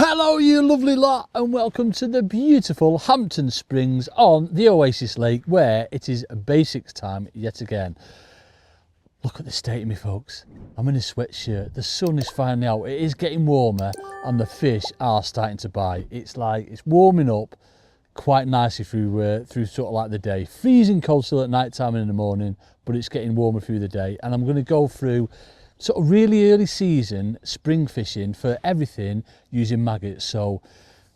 Hello you lovely lot, and welcome to the beautiful Hampton Springs on the Oasis Lake, where it is basics time yet again. Look at the state of me folks. I'm in a sweatshirt, the sun is finally out, it is getting warmer and the fish are starting to bite. It's warming up quite nicely through sort of like the day. Freezing cold still at night time and in the morning, but it's getting warmer through the day. And I'm going to go through sort of really early season spring fishing for everything using maggots. So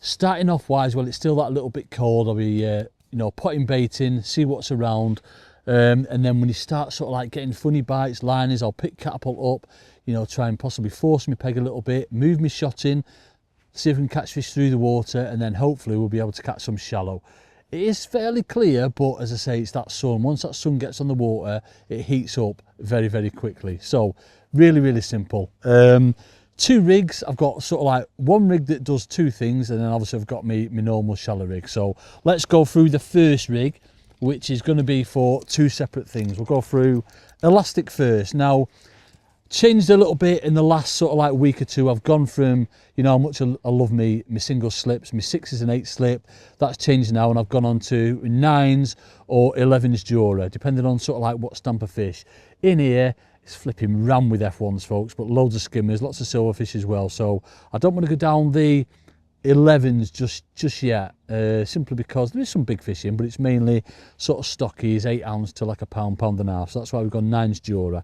starting off wise, well, it's still that little bit cold, I'll be potting bait in, see what's around, and then when you start sort of like getting funny bites, liners, I'll pick catapult up, try and possibly force my peg a little bit, move my shot in, see if we can catch fish through the water, and then hopefully we'll be able to catch some shallow. It is fairly clear, but as I say, it's that sun. Once that sun gets on the water, it heats up very, very quickly. So really, really simple. Two rigs. I've got sort of like one rig that does two things, and then obviously I've got my normal shallow rig. So let's go through the first rig, which is going to be for two separate things. We'll go through elastic first. Now, changed a little bit in the last sort of like week or two. I've gone from, how much I love my single slips, my 6s and 8 slip. That's changed now, and I've gone on to 9s or 11s Jura, depending on sort of like what stamp of fish. In here, it's flipping ram with F1s, folks, but loads of skimmers, lots of silverfish as well. So I don't want to go down the 11s just yet, simply because there is some big fishing, but it's mainly sort of stockies, 8 ounce to like a pound and a half. So that's why we've gone 9s Jura.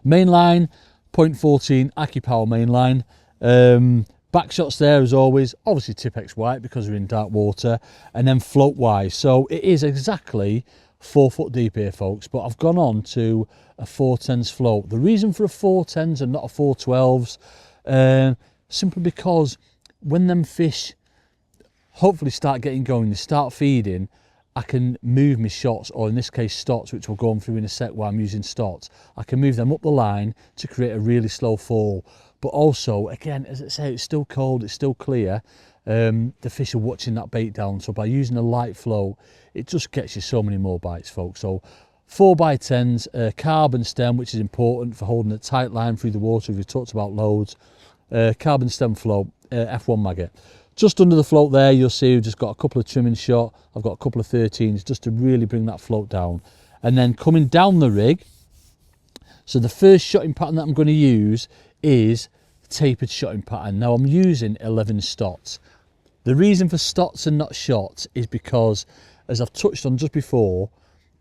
Main line, 0.14 Aki Power main line. Back shots there as always, obviously Tipex white because we're in dark water, and then float wise. So it is exactly 4 foot deep here, folks, but I've gone on to a 410s float. The reason for a 410s and not a 412s, simply because when them fish hopefully start getting going, they start feeding, I can move my shots, or in this case stots, which we'll go on through in a sec while I'm using stots. I can move them up the line to create a really slow fall. But also, again, as I say, it's still cold, it's still clear. The fish are watching that bait down. So by using a light flow, it just gets you so many more bites, folks. So 4x10s, carbon stem, which is important for holding a tight line through the water. We've talked about loads. Carbon stem float, F1 maggot. Just under the float there, you'll see we've just got a couple of trimming shot. I've got a couple of 13s just to really bring that float down. And then coming down the rig, so the first shotting pattern that I'm going to use is tapered shotting pattern. Now I'm using 11 stots. The reason for stots and not shots is because, as I've touched on just before,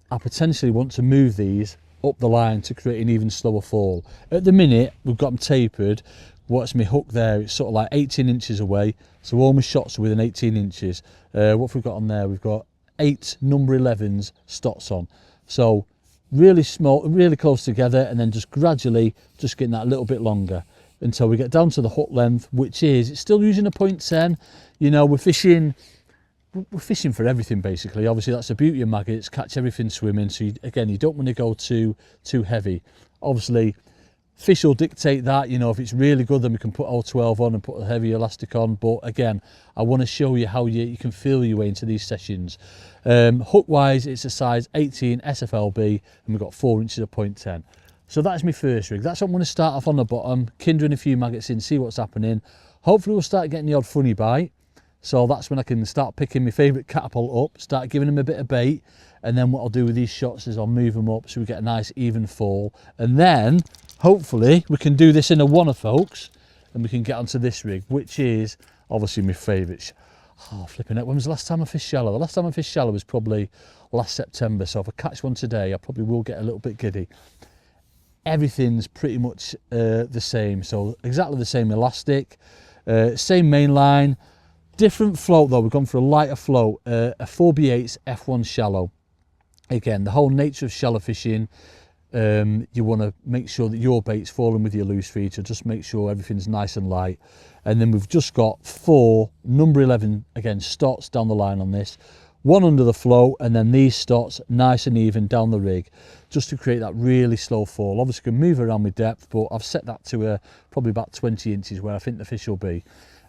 I potentially want to move these up the line to create an even slower fall. At the minute, we've got them tapered. What's my hook there? It's sort of like 18 inches away. So all my shots are within 18 inches. What have we got on there? We've got 8 number 11s stots on. So really small, really close together, and then just gradually just getting that a little bit longer until we get down to the hook length, which is, it's still using a 0.10. We're fishing for everything basically. Obviously that's the beauty of maggots, catch everything swimming. So again, you don't want to go too heavy. Obviously fish will dictate that, if it's really good, then we can put O12 on and put a heavy elastic on. But again, I want to show you how you can feel your way into these sessions. Hook wise, it's a size 18 SFLB, and we've got 4 inches of 0.10. So that's my first rig. That's what I'm going to start off on the bottom, kindling a few maggots in, see what's happening. Hopefully we'll start getting the odd funny bite. So that's when I can start picking my favourite catapult up, start giving them a bit of bait. And then what I'll do with these shots is I'll move them up so we get a nice even fall. And then hopefully we can do this in a oneer, folks, and we can get onto this rig, which is obviously my favourite. Oh, flipping it. When was the last time I fished shallow? The last time I fished shallow was probably last September. So if I catch one today, I probably will get a little bit giddy. Everything's pretty much the same. So exactly the same elastic, same main line. Different float though, we've gone for a lighter float, a 4B8 F1 shallow. Again, the whole nature of shallow fishing, you want to make sure that your bait's falling with your loose feed, so just make sure everything's nice and light. And then we've just got 4 number 11, again, stots down the line on this. 1 under the float, and then these stots nice and even down the rig, just to create that really slow fall. Obviously, you can move around with depth, but I've set that to probably about 20 inches where I think the fish will be.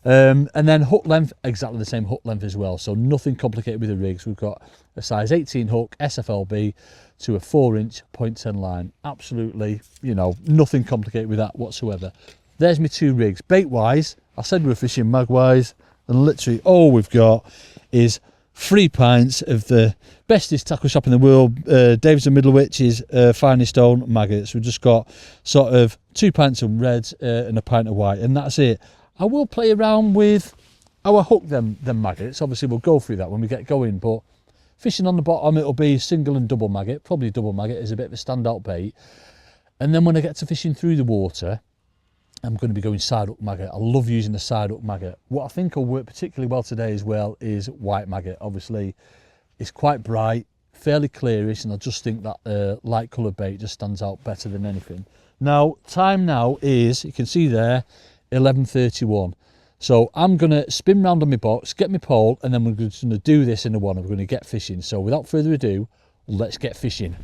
And then hook length, exactly the same hook length as well, so nothing complicated with the rigs. We've got a size 18 hook SFLB to a 4-inch 0.10 line. Absolutely, nothing complicated with that whatsoever. There's my 2 rigs. Bait wise, I said we're fishing magpies, and literally all we've got is 3 pints of the bestest tackle shop in the world, Dave's and Middlewitch's finest stone maggots. We've just got sort of 2 pints of reds and a pint of white, and that's it. I will play around with how I hook them maggots. Obviously we'll go through that when we get going, but fishing on the bottom it'll be single and double maggot. Probably double maggot is a bit of a standout bait. And then when I get to fishing through the water, I'm going to be going side hook maggot. I love using the side hook maggot. What I think will work particularly well today as well is white maggot. Obviously it's quite bright, fairly clearish, and I just think that light coloured bait just stands out better than anything. Now time now is, you can see there, 11:31. So I'm going to spin round on my box, get my pole, and then we're going to do this in the one. We're going to get fishing. So without further ado, let's get fishing.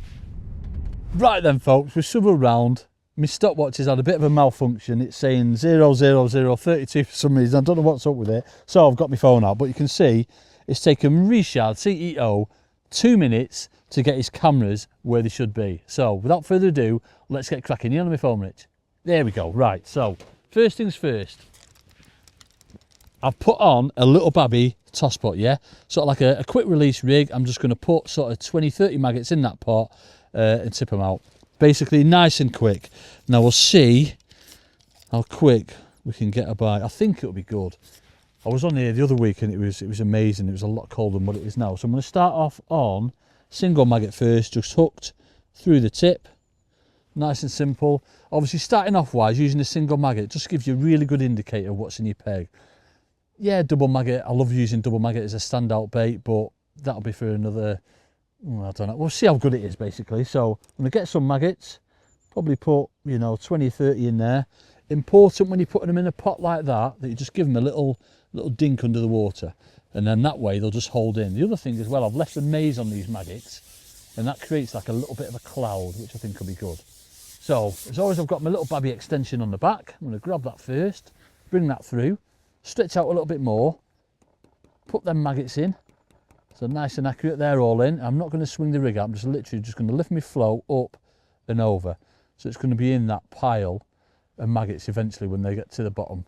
Right then folks, we swivel round. My stopwatch has had a bit of a malfunction. It's saying 00032 for some reason. I don't know what's up with it. So I've got my phone out, but you can see it's taken Richard, CEO, 2 minutes to get his cameras where they should be. So without further ado, let's get cracking. You on my phone, Rich? There we go. Right, so first things first. I've put on a little babby toss pot, yeah? Sort of like a quick release rig. I'm just going to put sort of 20-30 maggots in that pot and tip them out. Basically nice and quick. Now we'll see how quick we can get a bite. I think it'll be good. I was on here the other week and it was amazing. It was a lot colder than what it is now. So I'm going to start off on single maggot first, just hooked through the tip. Nice and simple. Obviously starting off wise, using a single maggot just gives you a really good indicator of what's in your peg. Yeah, double maggot. I love using double maggot as a standout bait, but that'll be for another, I don't know. We'll see how good it is basically. So I'm going to get some maggots, probably put, 20, 30 in there. Important when you're putting them in a pot like that you just give them a little dink under the water, and then that way they'll just hold in. The other thing as well, I've left a maze on these maggots, and that creates like a little bit of a cloud, which I think will be good. So as always, I've got my little babby extension on the back. I'm going to grab that first, bring that through, stretch out a little bit more, put them maggots in. So nice and accurate, they're all in. I'm not going to swing the rig out, I'm just literally just going to lift my float up and over. So it's going to be in that pile of maggots eventually when they get to the bottom.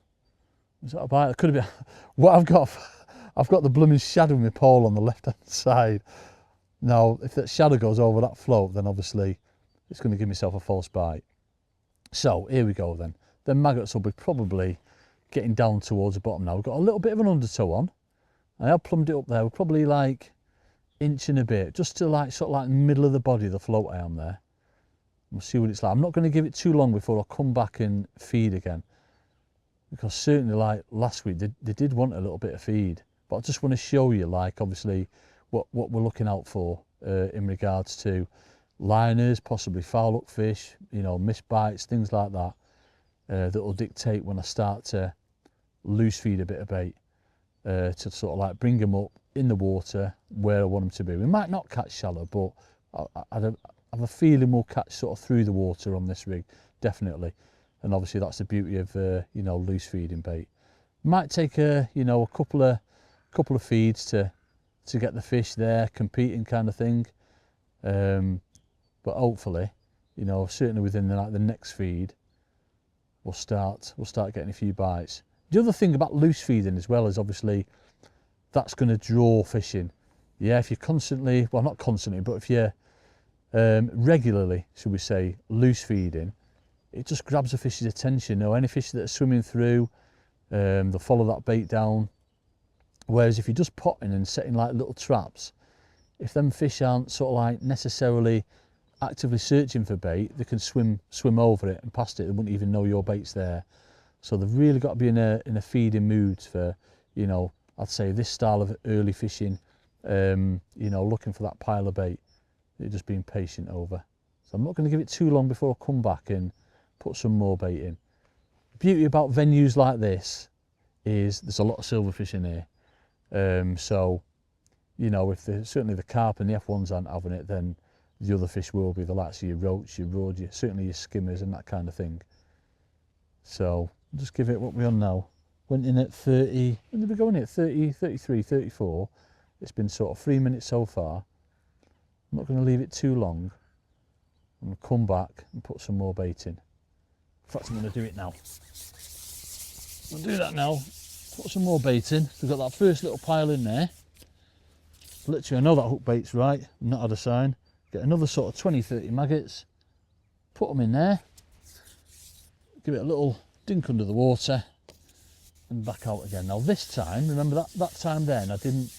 Is that a bite? It could have been. What I've got the blooming shadow of my pole on the left hand side. Now if that shadow goes over that float, then obviously it's going to give myself a false bite. So here we go then. The maggots will be probably getting down towards the bottom now. We've got a little bit of an undertow on. I have plumbed it up there. We're probably like inch and a bit, just to like sort of like the middle of the body of the float I am there. We'll see what it's like. I'm not going to give it too long before I come back and feed again, because certainly like last week they did want a little bit of feed, but I just want to show you like obviously what we're looking out for in regards to liners, possibly foul hook fish, missed bites, things like that, that will dictate when I start to loose feed a bit of bait. To sort of like bring them up in the water where I want them to be. We might not catch shallow, but I have a feeling we'll catch sort of through the water on this rig, definitely. And obviously that's the beauty of loose feeding bait. Might take a couple of feeds to get the fish there competing kind of thing, but hopefully, certainly within the next feed, we'll start getting a few bites. The other thing about loose feeding as well is obviously that's going to draw fish in. Yeah, if you're constantly, well not constantly, but if you're regularly, should we say, loose feeding, it just grabs the fish's attention. Any fish that are swimming through, they'll follow that bait down. Whereas if you're just potting and setting like little traps, if them fish aren't sort of like necessarily actively searching for bait, they can swim over it and past it. They wouldn't even know your bait's there. So they've really got to be in a feeding mood for, I'd say this style of early fishing, looking for that pile of bait. They're just being patient over. So I'm not going to give it too long before I come back and put some more bait in. The beauty about venues like this is there's a lot of silverfish in here. So, if certainly the carp and the F1s aren't having it, then the other fish will be. The likes of your roach, your road, certainly your skimmers and that kind of thing. So just give it what we're on now. Went in at 30, when did we go in at 30, 33, 34. It's been sort of 3 minutes so far. I'm not going to leave it too long. I'm going to come back and put some more bait in. In fact, I'm going to do it now. We'll do that now. Put some more bait in. We've got that first little pile in there. Literally, I know that hook bait's right. I've not had a sign. Get another sort of 20-30 maggots. Put them in there. Give it a little dink under the water. And back out again. Now this time, remember that time then, I didn't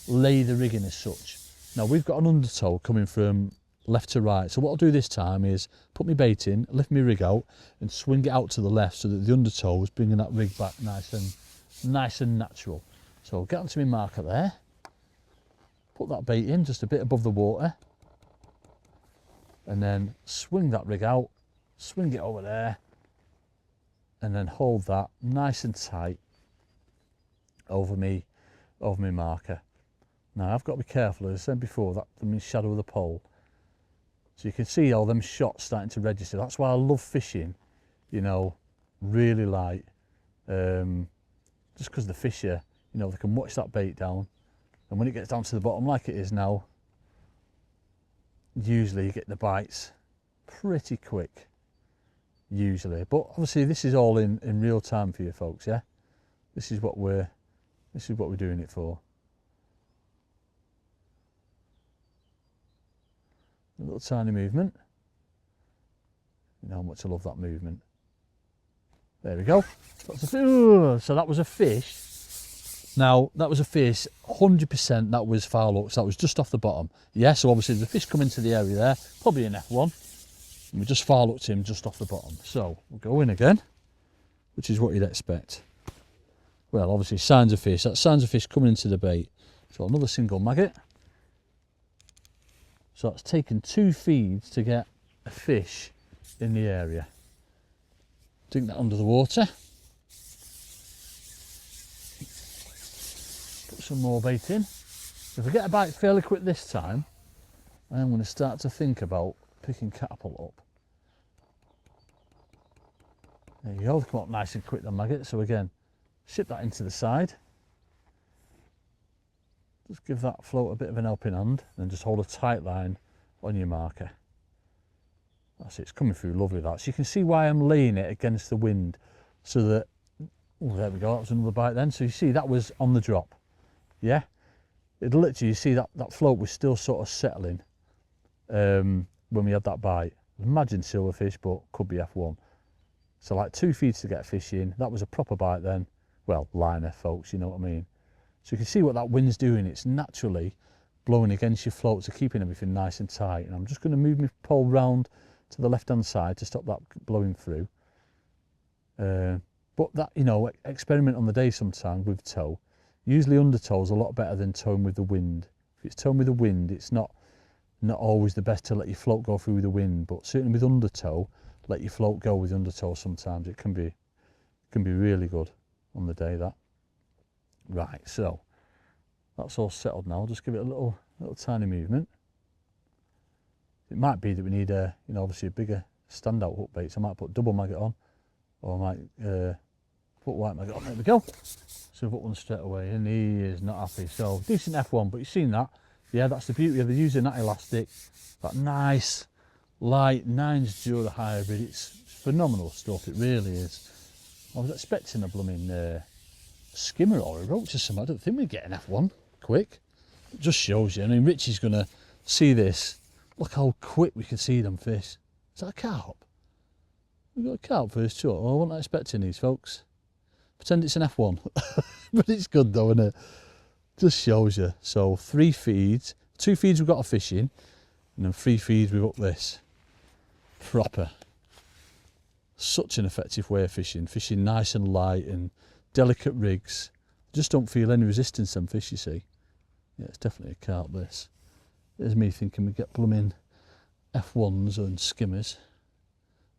lay the rig in as such. Now we've got an undertow coming from left to right. So what I'll do this time is put my bait in, lift my rig out and swing it out to the left so that the undertow is bringing that rig back nice and natural. So I'll get onto my marker there. Put that bait in just a bit above the water. And then swing that rig out, swing it over there. And then hold that nice and tight over me marker. Now I've got to be careful, as I said before, that I'm in shadow of the pole. So you can see all them shots starting to register. That's why I love fishing, you know, really light. Just because the fish are, you know, they can watch that bait down. And when it gets down to the bottom like it is now, usually you get the bites pretty quick. Usually, but obviously this is all in real time for you folks, yeah. This is what we're doing it for. A little tiny movement. You know how much I love that movement. There we go. So that was a fish. Now that was a fish, 100%. That was foul hooks. That was just off the bottom. Yeah. So obviously the fish come into the area there, probably an F1. And we just foul hooked him just off the bottom. So we'll go in again, which is what you'd expect. Well, obviously signs of fish. That's signs of fish coming into the bait. So another single maggot. So it's taken 2 feeds to get a fish in the area. Dink that under the water. Put some more bait in. If I get a bite fairly quick this time, I'm going to start to think about picking catapult up. There you go, come up nice and quick, the maggot. So again, ship that into the side. Just give that float a bit of an helping hand and just hold a tight line on your marker. That's it, it's coming through lovely that. So you can see why I'm laying it against the wind so that, oh there we go, that was another bite then. So you see that was on the drop, yeah? It literally, you see that float was still sort of settling when we had that bite. Imagine silverfish, but could be F1. So like 2 feeds to get a fish in. That was a proper bite then. Well, liner folks, you know what I mean? So you can see what that wind's doing. It's naturally blowing against your float, so keeping everything nice and tight. And I'm just going to move my pole round to the left hand side to stop that blowing through. But that, you know, experiment on the day sometimes with tow. Usually undertow is a lot better than towing with the wind. If it's towing with the wind, it's not always the best to let your float go through the wind, but certainly with undertow, let your float go with undertow sometimes. It can be really good on the day, that. Right, so that's all settled now. Just give it a little tiny movement. It might be that we need a, you know, obviously a bigger standout hook bait. So I might put double maggot on, or I might put white maggot on. There we go. So I've got one straight away, and he is not happy. So decent F1, but you've seen that. Yeah, that's the beauty of using that elastic. That nice, light 9's Dura hybrid. It's phenomenal stuff, it really is. I was expecting a blooming skimmer or a roach or something. I don't think we'd get an F1 quick. It just shows you. I mean, Richie's going to see this. Look how quick we can see them fish. Is that a carp? We've got a carp first shot. Oh, I wasn't expecting these, folks. Pretend it's an F1. But it's good though, isn't it? Just shows you. So 3 feeds. 2 feeds we've got a fish in. And then 3 feeds we've got this. Proper. Such an effective way of fishing. Fishing nice and light and delicate rigs. Just don't feel any resistance to them fish, you see. Yeah, it's definitely a carp, this. There's me thinking we get blooming F1s and skimmers.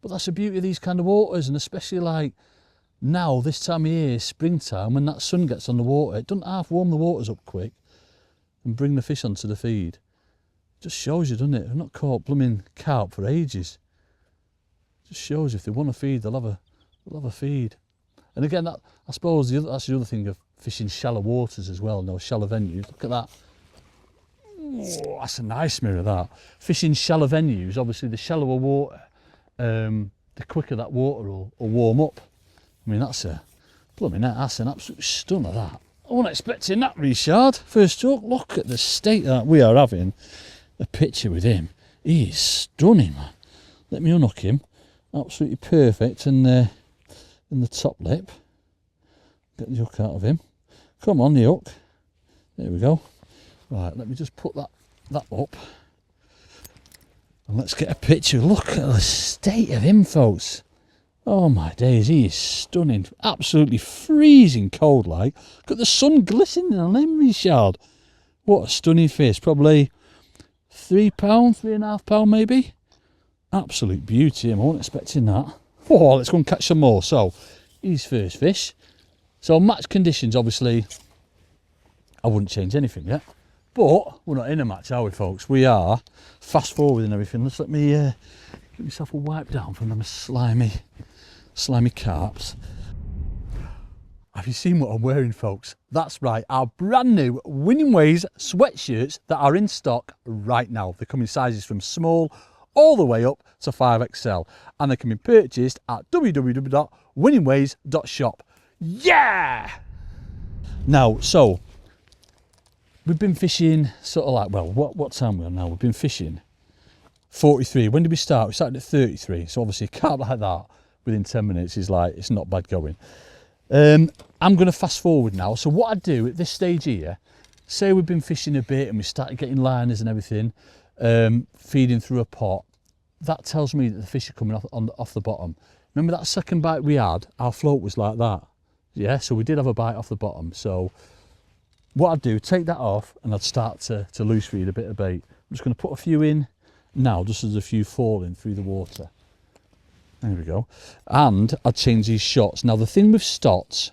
But that's the beauty of these kind of waters, and especially like now, this time of year, springtime, when that sun gets on the water, it doesn't half warm the waters up quick and bring the fish onto the feed. It just shows you, doesn't it? I've not caught blooming carp for ages. It just shows you if they want to feed, they'll have a feed. And again, that, I suppose that's the other thing of fishing shallow waters as well, no shallow venues. Look at that. Oh, that's a nice mirror, that. Fishing shallow venues, obviously the shallower water, the quicker that water will warm up. I mean, that's a Blooming heck, that's an absolute stunner, that. I wasn't expecting that, Richard. First hook, look at the state that we are having a picture with him. He is stunning, man. Let me unhook him. Absolutely perfect. And in the top lip. Get the hook out of him. Come on, the hook. There we go. Right, let me just put that up. And let's get a picture. Look at the state of him, folks. Oh my days, he is stunning. Absolutely freezing cold, like. Look at the sun glistening on him, Richard. What a stunning fish. Probably £3, £3.5 maybe. Absolute beauty. I wasn't expecting that. Oh, let's go and catch some more. So, he's first fish. So, match conditions, obviously, I wouldn't change anything yet. But we're not in a match, are we, folks? We are fast forward and everything. Let's let me get myself a wipe down from them slimy carps. Have you seen what I'm wearing, folks? That's right, our brand new Winning Ways sweatshirts that are in stock right now. They come in sizes from small all the way up to 5XL, and they can be purchased at www.winningways.shop. Yeah! Now, so we've been fishing sort of like, well, what time are we on now? We've been fishing 43. When did we start? We started at 33. So obviously a carp like that within 10 minutes is like, it's not bad going. I'm going to fast forward now. So what I do at this stage here, say we've been fishing a bit and we started getting liners and everything, feeding through a pot, that tells me that the fish are coming off the bottom. Remember that second bite we had? Our float was like that. Yeah, so we did have a bite off the bottom. So what I'd do, take that off and I'd start to loose feed a bit of bait. I'm just going to put a few in now, just as a few falling through the water. There we go. And I'd change these shots. Now the thing with stots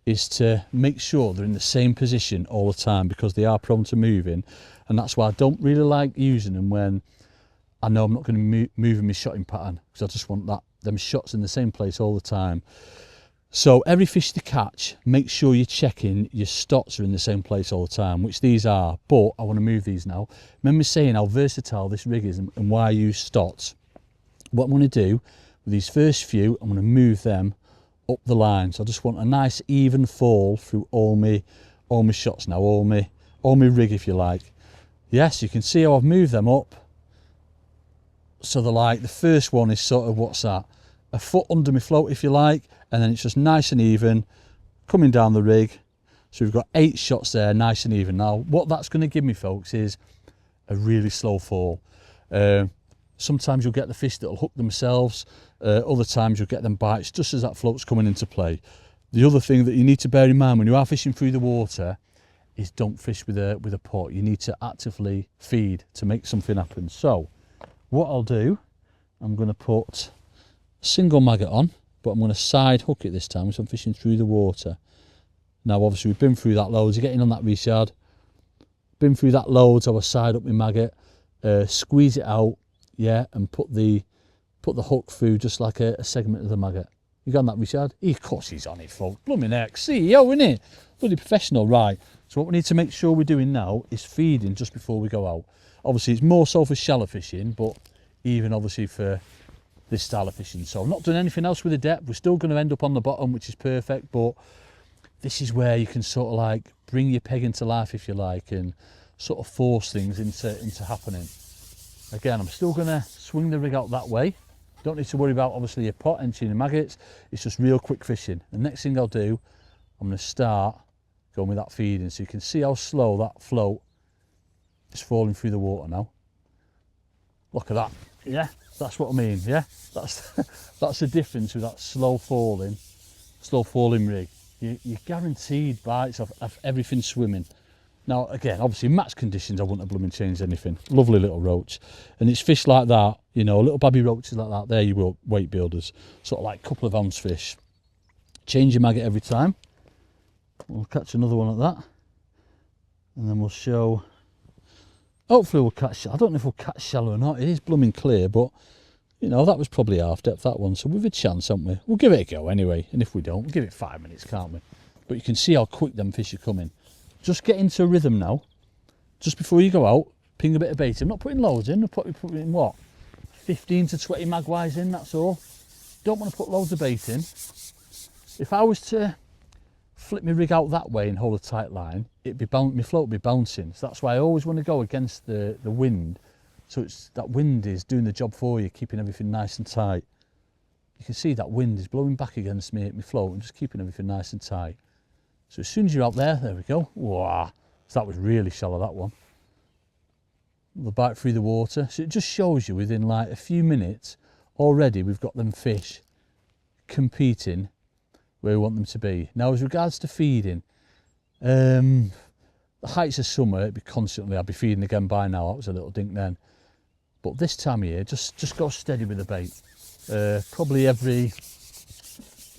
is to make sure they're in the same position all the time, because they are prone to moving, and that's why I don't really like using them when I know I'm not going to be moving my shotting pattern, because I just want them shots in the same place all the time. So every fish to catch, make sure you're checking your stots are in the same place all the time, which these are, but I want to move these now. Remember saying how versatile this rig is and why I use stots. What I'm going to do with these first few, I'm going to move them up the line. So I just want a nice even fall through all my shots now, all my rig, if you like. Yes, you can see how I've moved them up. So they're like, the first one is sort of, what's that? A foot under my float, if you like, and then it's just nice and even coming down the rig. So we've got 8 shots there, nice and even. Now what that's going to give me, folks, is a really slow fall. Sometimes you'll get the fish that'll hook themselves, other times you'll get them bites just as that float's coming into play. The other thing that you need to bear in mind when you are fishing through the water is don't fish with a pot. You need to actively feed to make something happen. So what I'll do, I'm going to put a single maggot on, but I'm going to side hook it this time, so I'm fishing through the water. Now obviously we've been through that loads. You're getting on that, Richard. Been through that loads. I will side up my maggot, squeeze it out, yeah, and put the hook through just like a segment of the maggot. You got on that, Richard? Of course he's on it, folks. Blooming heck, CEO, innit? Bloody professional, right? So what we need to make sure we're doing now is feeding just before we go out. Obviously it's more so for shallow fishing, but even obviously for this style of fishing. So I'm not doing anything else with the depth. We're still going to end up on the bottom, which is perfect, but this is where you can sort of like bring your peg into life, if you like, and sort of force things into happening. Again, I'm still going to swing the rig out that way. Don't need to worry about obviously your pot entering the maggots. It's just real quick fishing. The next thing I'll do, I'm going to start going with that feeding, so you can see how slow that float is falling through the water now. Look at that. Yeah, that's what I mean. Yeah, that's the difference with that slow falling rig. You're guaranteed bites of everything swimming. Now again, obviously match conditions, I wouldn't have blooming changed anything. Lovely little roach, and it's fish like that, you know, little baby roaches like that. There you will, weight builders, sort of like a couple of ounce fish. Change your maggot every time. We'll catch another one at that, and then we'll show. Hopefully we'll catch. I don't know if we'll catch shallow or not. It is blooming clear, but you know that was probably half depth, that one. So we've a chance, haven't we? We'll give it a go anyway, and if we don't, we'll give it 5 minutes, can't we? But you can see how quick them fish are coming. Just get into a rhythm now. Just before you go out, ping a bit of bait in. I'm not putting loads in. I'm putting in what? 15 to 20 magpies in, that's all. Don't want to put loads of bait in. If I was to flip my rig out that way and hold a tight line, my float would be bouncing. So that's why I always want to go against the wind. So that wind is doing the job for you, keeping everything nice and tight. You can see that wind is blowing back against me, my float, and just keeping everything nice and tight. So as soon as you're out there we go. Wow, so that was really shallow, that one. The bite through the water. So it just shows you within like a few minutes, already we've got them fish competing where we want them to be. Now as regards to feeding, the heights of summer, it'd be constantly, I'd be feeding again by now, that was a little dink then. But this time of year, just go steady with the bait. Probably every,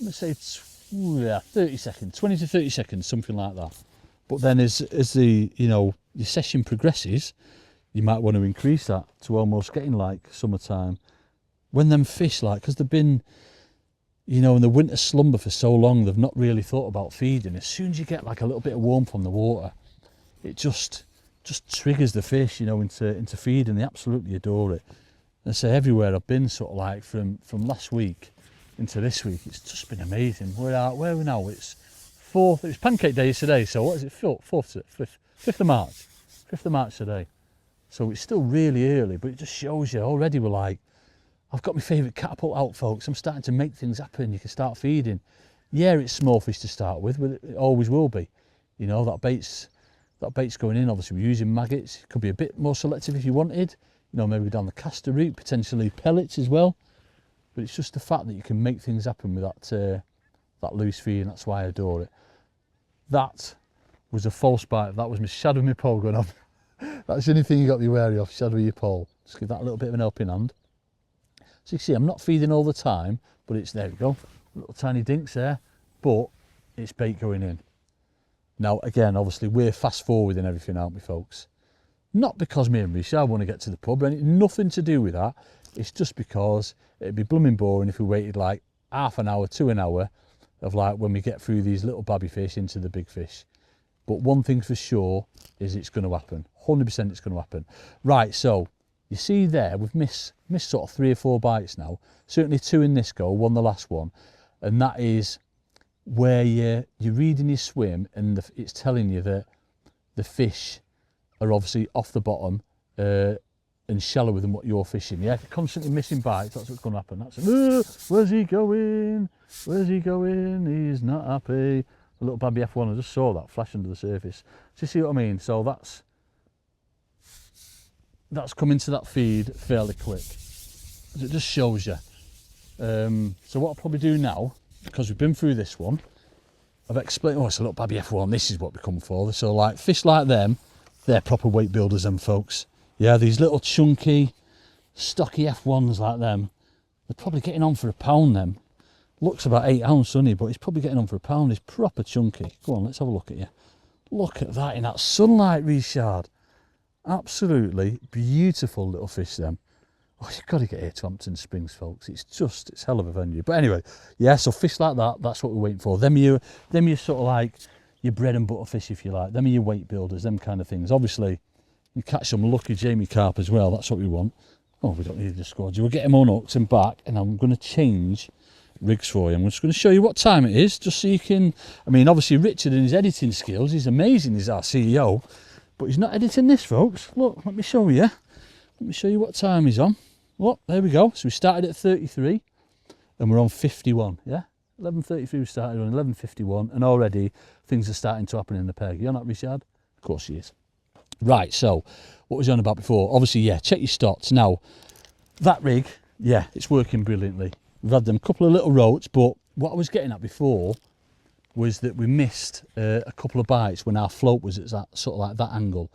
let's say, 30 seconds, 20 to 30 seconds, something like that. But then as the, your session progresses, you might want to increase that to almost getting like summertime. When them fish, like, because they've been, in the winter slumber for so long, they've not really thought about feeding. As soon as you get like a little bit of warmth on the water, it just triggers the fish, into feeding. They absolutely adore it. And I say everywhere I've been, sort of like from last week into this week, it's just been amazing. Where are we now? It's 4th, it's Pancake Day today, so what is it, 5th of March? 5th of March today. So it's still really early, but it just shows you, already we're like, I've got my favourite catapult out, folks. I'm starting to make things happen. You can start feeding. Yeah, it's small fish to start with, but it always will be. That bait's going in. Obviously, we're using maggots. It could be a bit more selective if you wanted. Maybe down the caster route, potentially pellets as well. But it's just the fact that you can make things happen with that loose feed, and that's why I adore it. That was a false bite. That was my shadow of my pole going off. That's the only thing you got to be wary of, shadow of your pole. Just give that a little bit of an helping hand. So you can see I'm not feeding all the time, but there we go. Little tiny dinks there, but it's bait going in. Now again, obviously we're fast forwarding everything, aren't we, folks? Not because me and Richard want to get to the pub, and nothing to do with that. It's just because it'd be blooming boring if we waited like half an hour to an hour of like when we get through these little babby fish into the big fish. But one thing for sure is it's going to happen. 100% it's going to happen. Right, so you see there, we've missed sort of 3 or 4 bites now. Certainly 2 in this go, 1 the last one. And that is where you're reading your swim and it's telling you that the fish are obviously off the bottom and shallower than what you're fishing. Yeah, if you're constantly missing bites, that's what's going to happen. That's where's he going? Where's he going? He's not happy. A little babby F1, I just saw that flash under the surface. Do you see what I mean? So that's coming to that feed fairly quick. It just shows you. So what I'll probably do now, because we've been through this one, I've explained, it's a little babby F1, this is what we come for. So like fish like them, they're proper weight builders, them folks. Yeah, these little chunky, stocky F1s like them, they're probably getting on for £1 them. Looks about 8 ounce, doesn't he? But he's probably getting on for £1. He's proper chunky. Go on, let's have a look at you. Look at that in that sunlight, Richard. Absolutely beautiful little fish, them. Oh, you've got to get here to Hampton Springs, folks. It's hell of a venue. But anyway, yeah, so fish like that, that's what we're waiting for. Them you sort of like your bread and butter fish, if you like. Them are your weight builders, them kind of things. Obviously, you catch some lucky Jamie Carp as well. That's what we want. Oh, we don't need the squad. We'll get him unhooked and back, and I'm going to change rigs for you. I'm just going to show you what time it is, just so you can, obviously Richard and his editing skills, he's amazing, he's our CEO, but he's not editing this, folks. Look, let me show you. Let me show you what time he's on. Look, there we go. So we started at 33 and we're on 51, yeah? 11.33 we started on 11.51 and already things are starting to happen in the peg. You're not, Richard? Of course he is. Right, so what was I on about before? Obviously, yeah, check your stots. Now, that rig, yeah, it's working brilliantly. We've had them couple of little roats, but what I was getting at before was that we missed a couple of bites when our float was at that sort of like that angle.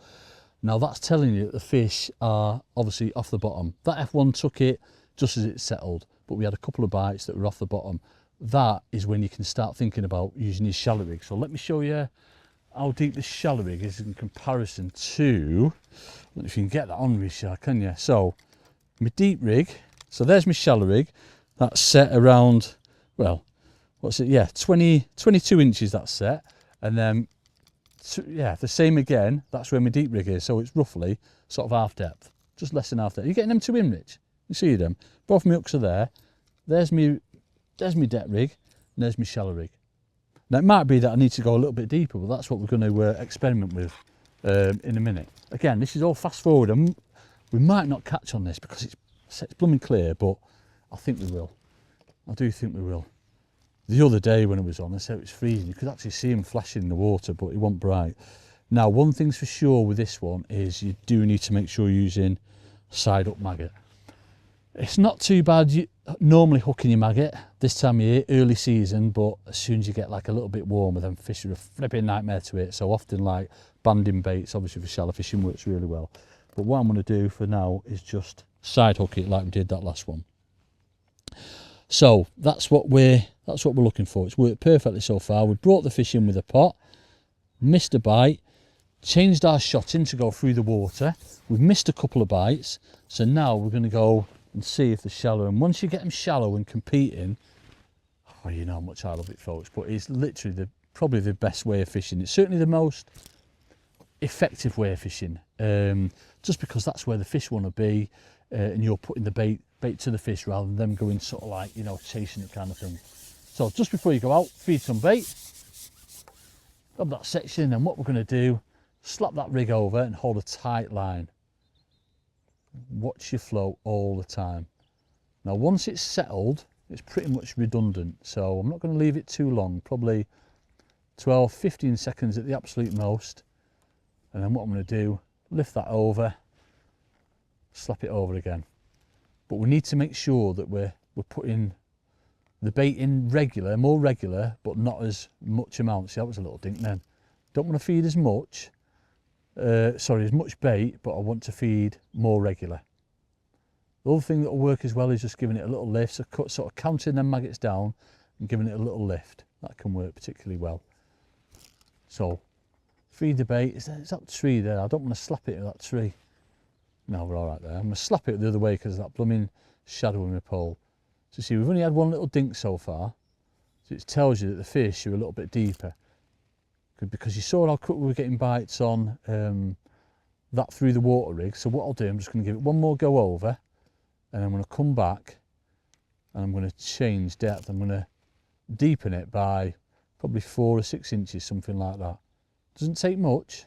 Now that's telling you that the fish are obviously off the bottom. That F1 took it just as it settled, but we had a couple of bites that were off the bottom. That is when you can start thinking about using your shallow rig. So let me show you how deep this shallow rig is in comparison to, I don't know if you can get that on, Richard, can you? So my deep rig, so there's my shallow rig. That's set around, well, what's it? Yeah, 22 inches that's set. And then, yeah, the same again, that's where my deep rig is. So it's roughly sort of half depth, just less than half depth. You're getting them 2 in, Rich? You see them? Both my hooks are there. There's my depth rig, and there's my shallow rig. Now it might be that I need to go a little bit deeper, but that's what we're going to experiment with in a minute. Again, this is all fast forward, and we might not catch on this because it's blooming clear, but I think we will. I do think we will. The other day when it was on, I said it was freezing. You could actually see him flashing in the water, but it wasn't bright. Now, one thing's for sure with this one is you do need to make sure you're using side up maggot. It's not too bad normally hooking your maggot this time of year, early season, but as soon as you get like a little bit warmer, then fish are a flipping nightmare to hit. So often like banding baits, obviously for shallow fishing, works really well. But what I'm going to do for now is just side hook it like we did that last one. So that's what we're looking for. It's worked perfectly so far. We brought the fish in with a pot, missed a bite, changed our shotting to go through the water. We've missed a couple of bites, so now we're going to go and see if they're shallow. And once you get them shallow and competing, oh, you know how much I love it, folks, but it's literally probably the best way of fishing. It's certainly the most effective way of fishing, just because that's where the fish want to be, and you're putting the bait to the fish rather than them going sort of like, you know, chasing it kind of thing. So just before you go out, feed some bait, grab that section, and what we're going to do, slap that rig over and hold a tight line. Watch your float all the time. Now once it's settled, it's pretty much redundant, so I'm not going to leave it too long, probably 12-15 seconds at the absolute most. And then what I'm going to do, lift that over, slap it over again. But we need to make sure that we're putting the bait in more regular, but not as much amount. See, that was a little dink then. Don't want to feed as much, as much bait, but I want to feed more regular. The other thing that will work as well is just giving it a little lift, so sort of counting them maggots down and giving it a little lift. That can work particularly well. So feed the bait. Is that tree there? I don't want to slap it with that tree. No, we're all right there. I'm going to slap it the other way because of that blooming shadow in my pole. So see, we've only had one little dink so far. So it tells you that the fish are a little bit deeper. Because you saw how quick we were getting bites on that through the water rig. So what I'll do, I'm just going to give it one more go over, and I'm going to come back and I'm going to change depth. I'm going to deepen it by probably 4 or 6 inches, something like that. Doesn't take much,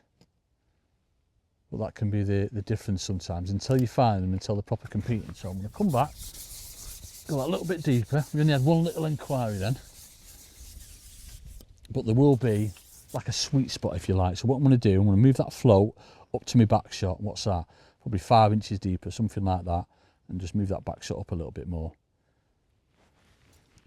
but that can be the difference sometimes until you find them, until they're proper competing. So I'm going to come back, go a little bit deeper. We only had one little inquiry then, but there will be like a sweet spot if you like. So what I'm going to do, I'm going to move that float up to my back shot. What's that? Probably 5 inches deeper, something like that, and just move that back shot up a little bit more.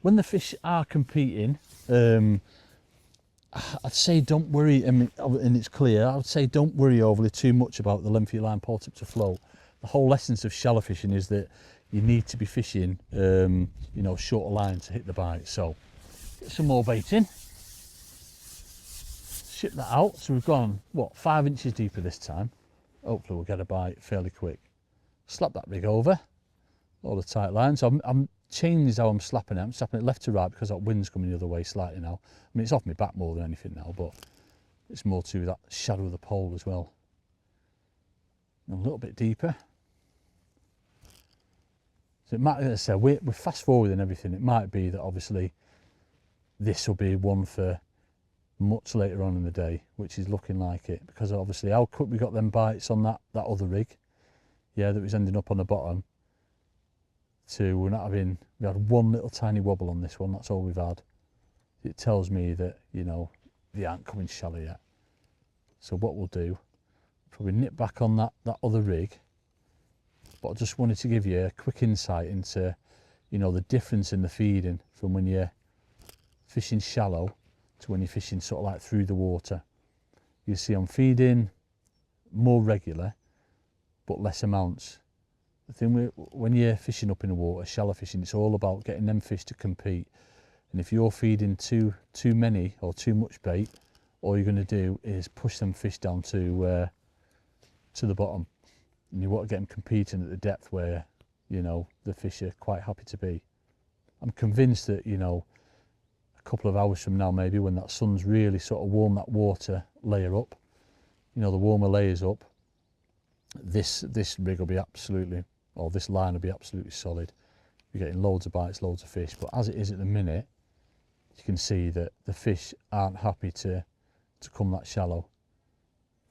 When the fish are competing, I'd say don't worry, and it's clear, I would say don't worry overly too much about the length of your line pole tip to float. The whole essence of shallow fishing is that you need to be fishing, you know, shorter line to hit the bite. So get some more bait in, ship that out. So we've gone, what, 5 inches deeper this time. Hopefully we'll get a bite fairly quick. Slap that rig over, all the tight lines. I'm changed how I'm slapping it. I'm slapping it left to right because that wind's coming the other way slightly now. I mean, it's off my back more than anything now, but it's more to that shadow of the pole as well. And a little bit deeper. So it might, as I said, we're fast forwarding everything. It might be that obviously this will be one for much later on in the day, which is looking like it, because obviously how quick we got them bites on that other rig, yeah, that was ending up on the bottom. We're not having, we had one little tiny wobble on this one, that's all we've had. It tells me that, you know, they aren't coming shallow yet. So what we'll do, probably nip back on that other rig, but I just wanted to give you a quick insight into, you know, the difference in the feeding from when you're fishing shallow to when you're fishing sort of like through the water. You see I'm feeding more regular, but less amounts. The thing when you're fishing up in the water, shallow fishing, it's all about getting them fish to compete. And if you're feeding too many or too much bait, all you're going to do is push them fish down to the bottom. And you want to get them competing at the depth where, you know, the fish are quite happy to be. I'm convinced that, you know, a couple of hours from now, maybe when that sun's really sort of warm that water layer up, you know, the warmer layers up, this rig will be absolutely, or this line will be absolutely solid. You're getting loads of bites, loads of fish, but as it is at the minute, you can see that the fish aren't happy to come that shallow.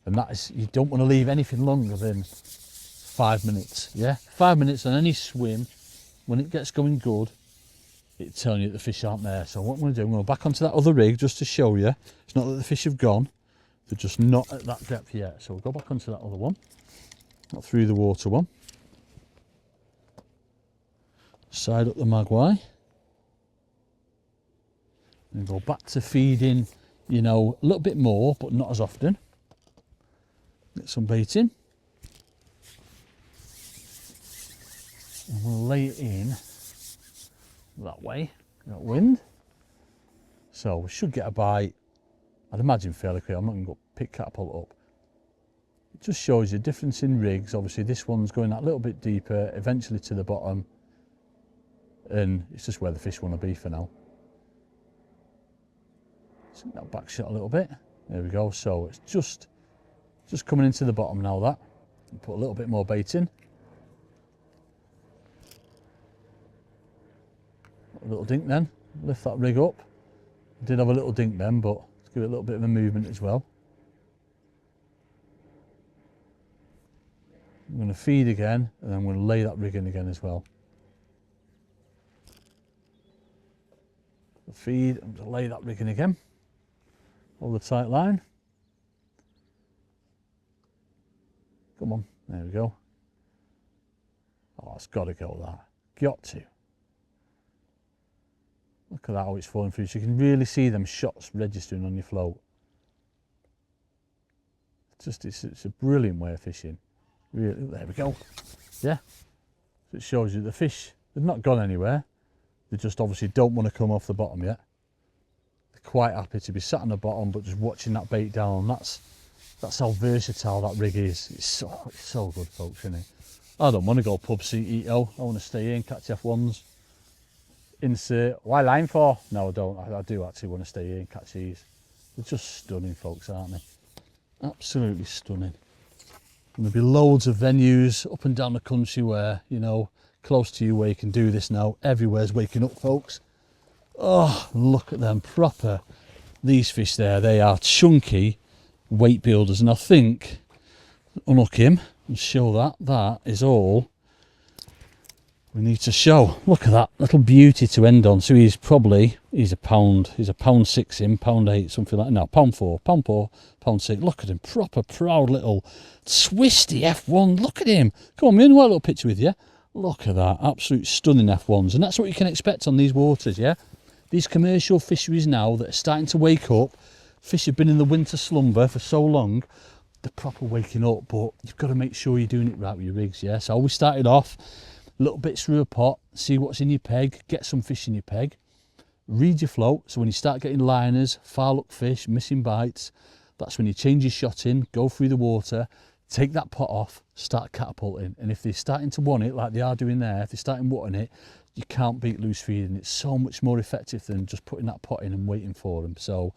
And that is, you don't want to leave anything longer than 5 minutes. Yeah, 5 minutes on any swim. When it gets going good, it's telling you that the fish aren't there. So what I'm going to do, I'm going to go back onto that other rig just to show you. It's not that the fish have gone, they're just not at that depth yet. So we'll go back onto that other one, not through the water one. Side up the magpie. And go back to feeding, you know, a little bit more, but not as often. Get some bait in. And we'll lay it in that way, that wind. So we should get a bite, I'd imagine fairly quick. I'm not going to go pick catapult up. It just shows you a difference in rigs. Obviously this one's going that little bit deeper, eventually to the bottom, and it's just where the fish want to be for now. Sink that back shot a little bit. There we go. So it's just coming into the bottom now, that. Put a little bit more bait in. A little dink then, lift that rig up. Did have a little dink then, but let's give it a little bit of a movement as well. I'm going to feed again, and then I'm going to lay that rig in again as well. Feed, I'm going to lay that rig in again. Hold the tight line. Come on, there we go. Oh, it's got to go, that. Got to. Look at that, how it's falling through. So you can really see them shots registering on your float. It's a brilliant way of fishing. Really, there we go. Yeah. So it shows you the fish, they've not gone anywhere. They just obviously don't want to come off the bottom yet. They're quite happy to be sat on the bottom, but just watching that bait down. That's how versatile that rig is. It's so good, folks, isn't it? I don't want to go pub seat eat. I want to stay here and catch F1s. Insert, why line for? No, I don't. I do actually want to stay here and catch these. They're just stunning, folks, aren't they? Absolutely stunning. And there'll be loads of venues up and down the country where, you know, close to you where you can do this now. Everywhere's waking up, folks. Oh, look at them, proper. These fish there, they are chunky weight builders. And I think, unhook him and show that is all we need to show. Look at that little beauty to end on. So he's a pound 6 in, pound 8, something like that. No, pound 4, pound 6. Look at him, proper proud little twisty F1. Look at him. Come on, me and a little picture with you. Look at that, absolute stunning F1s. And that's what you can expect on these waters, yeah? These commercial fisheries now that are starting to wake up. Fish have been in the winter slumber for so long, they're proper waking up, but you've got to make sure you're doing it right with your rigs, yeah? So we started off little bits through a pot, see what's in your peg, get some fish in your peg, read your float. So when you start getting liners, foul up fish, missing bites, that's when you change your shot in, go through the water, take that pot off, start catapulting. And if they're starting to want it, like they are doing there, if they're starting wanting it, you can't beat loose feeding. It's so much more effective than just putting that pot in and waiting for them. So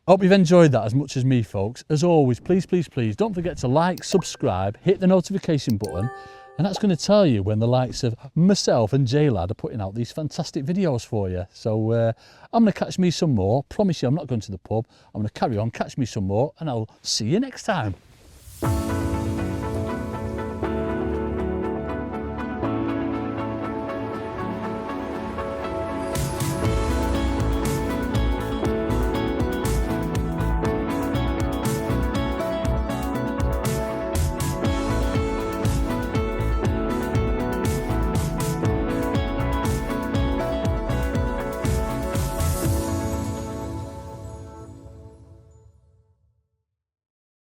I hope you've enjoyed that as much as me, folks. As always, please, please, please don't forget to like, subscribe, hit the notification button. And that's going to tell you when the likes of myself and J-Lad are putting out these fantastic videos for you. So I'm going to catch me some more. Promise you I'm not going to the pub. I'm going to carry on, catch me some more, and I'll see you next time.